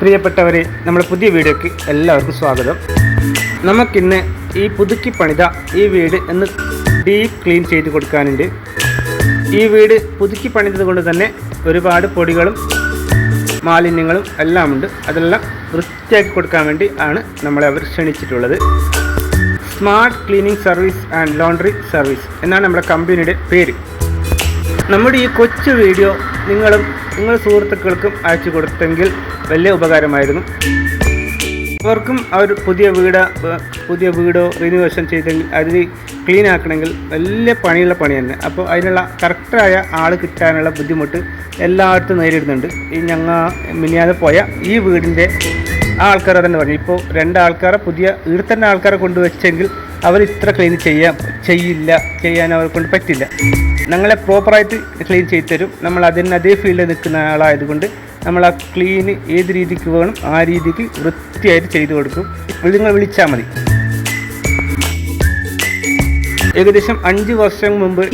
പ്രിയപ്പെട്ടവരെ, നമ്മുടെ പുതിയ വീഡിയോയ്ക്ക് എല്ലാവർക്കും സ്വാഗതം. നമുക്കിന്ന് ഈ പുതുക്കി പണിത ഈ വീട് ഒന്ന് ഡീപ്പ് ക്ലീൻ ചെയ്ത് കൊടുക്കാനുണ്ട്. ഈ വീട് പുതുക്കി പണിതത് കൊണ്ട് തന്നെ ഒരുപാട് പൊടികളും മാലിന്യങ്ങളും എല്ലാം ഉണ്ട്. അതെല്ലാം വൃത്തിയാക്കി കൊടുക്കാൻ വേണ്ടി ആണ് നമ്മളെ അവർ ക്ഷണിച്ചിട്ടുള്ളത്. Smart cleaning service and laundry service എന്നാണ് നമ്മുടെ കമ്പനിയുടെ പേര്. നമ്മുടെ ഈ കൊച്ചു വീഡിയോ നിങ്ങളുടെ സുഹൃത്തുക്കൾക്കും അയച്ചു കൊടുത്തെങ്കിൽ വലിയ ഉപകാരമായിരുന്നു. അവർക്കും അവർ പുതിയ വീടോ റിനോവേഷൻ ചെയ്തെങ്കിൽ അതിൽ ക്ലീൻ ആക്കണമെങ്കിൽ വലിയ പണിയുള്ള പണി തന്നെ. അപ്പോൾ അതിനുള്ള കറക്റ്റായ ആൾ കിട്ടാനുള്ള ബുദ്ധിമുട്ട് എല്ലായിടത്തും നേരിടുന്നുണ്ട്. ഈ മിനിയാതെ പോയ ഈ വീടിൻ്റെ ആൾക്കാരെ തന്നെ പറഞ്ഞു, ഇപ്പോൾ 2 ആൾക്കാരെ ഇവിടെ തന്നെ ആൾക്കാരെ കൊണ്ടുവച്ചെങ്കിൽ അവർ ഇത്ര ക്ലീൻ ചെയ്യാൻ അവരെ കൊണ്ട് പറ്റില്ല. ഞങ്ങളെ പ്രോപ്പറായിട്ട് ക്ലീൻ ചെയ്ത് തരും. നമ്മൾ അതേ ഫീൽഡിൽ നിൽക്കുന്ന ആളായതുകൊണ്ട് നമ്മൾ ആ ക്ലീൻ ഏത് രീതിക്ക് വേണം ആ രീതിക്ക് വൃത്തിയായിട്ട് ചെയ്തു കൊടുക്കും. നിങ്ങൾ വിളിച്ചാൽ മതി. ഏകദേശം 5 വർഷം മുമ്പ്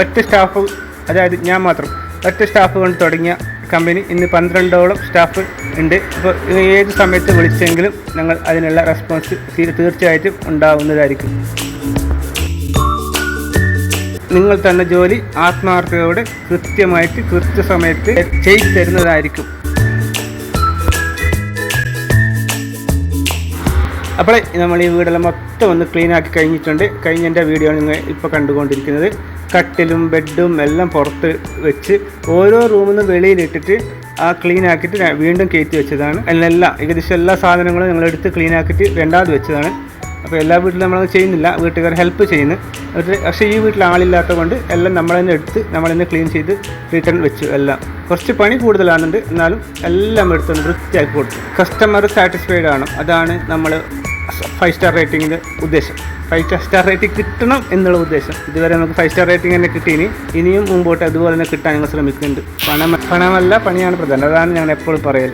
ഒറ്റ സ്റ്റാഫ്, അതായത് ഞാൻ മാത്രം ഒറ്റ സ്റ്റാഫ് കൊണ്ട് തുടങ്ങിയ കമ്പനി ഇന്ന് 12ഓളം സ്റ്റാഫ് ഉണ്ട്. അപ്പോൾ ഏത് സമയത്ത് വിളിച്ചെങ്കിലും ഞങ്ങൾ അതിനുള്ള റെസ്പോൺസ് തീർച്ചയായിട്ടും ഉണ്ടാവുന്നതായിരിക്കും. നിങ്ങൾ തന്ന ജോലി ആത്മാർത്ഥതയോടെ കൃത്യസമയത്ത് ചെയ്തു തരുന്നതായിരിക്കും. അപ്പോൾ നമ്മൾ ഈ വീടെല്ലാം മൊത്തം ഒന്ന് ക്ലീൻ ആക്കി കഴിഞ്ഞിട്ടുണ്ട്. കഴിഞ്ഞതിൻ്റെ വീഡിയോ നിങ്ങൾ ഇപ്പോൾ കണ്ടുകൊണ്ടിരിക്കുന്നത്. കട്ടിലും ബെഡും എല്ലാം പുറത്ത് വെച്ച് ഓരോ റൂമിൽ നിന്ന് വെളിയിലിട്ടിട്ട് ആ ക്ലീൻ ആക്കിയിട്ട് വീണ്ടും കയറ്റി വെച്ചതാണ്. ഏകദേശം എല്ലാ സാധനങ്ങളും ഞങ്ങളെടുത്ത് ക്ലീൻ ആക്കിയിട്ട് രണ്ടാമത് വെച്ചതാണ്. അപ്പോൾ എല്ലാ വീട്ടിലും നമ്മളത് ചെയ്യുന്നില്ല, വീട്ടുകാർ ഹെൽപ്പ് ചെയ്യുന്നു. പക്ഷേ ഈ വീട്ടിൽ ആളില്ലാത്തത് കൊണ്ട് എല്ലാം നമ്മൾ തന്നെ ക്ലീൻ ചെയ്ത് റിട്ടേൺ വെച്ചു. എല്ലാം കുറച്ച് പണി കൂടുതലാണുണ്ട്, എന്നാലും എല്ലാം എടുത്തുകൊണ്ട് വൃത്തിയാക്കി കൊടുത്തു. കസ്റ്റമർ സാറ്റിസ്ഫൈഡ് ആണ്. അതാണ് നമ്മൾ 5 സ്റ്റാർ റേറ്റിങ്ങിൻ്റെ ഉദ്ദേശം. 5 സ്റ്റാർ റേറ്റിംഗ് കിട്ടണം എന്നുള്ള ഉദ്ദേശം. ഇതുവരെ നമുക്ക് 5 സ്റ്റാർ റേറ്റിംഗ് തന്നെ കിട്ടി. ഇനിയും മുമ്പോട്ട് അതുപോലെ തന്നെ കിട്ടാൻ ഞങ്ങൾ ശ്രമിക്കുന്നുണ്ട്. പണമല്ല, പണിയാണ് പ്രധാനം. അതാണ് ഞാൻ എപ്പോഴും പറയൽ.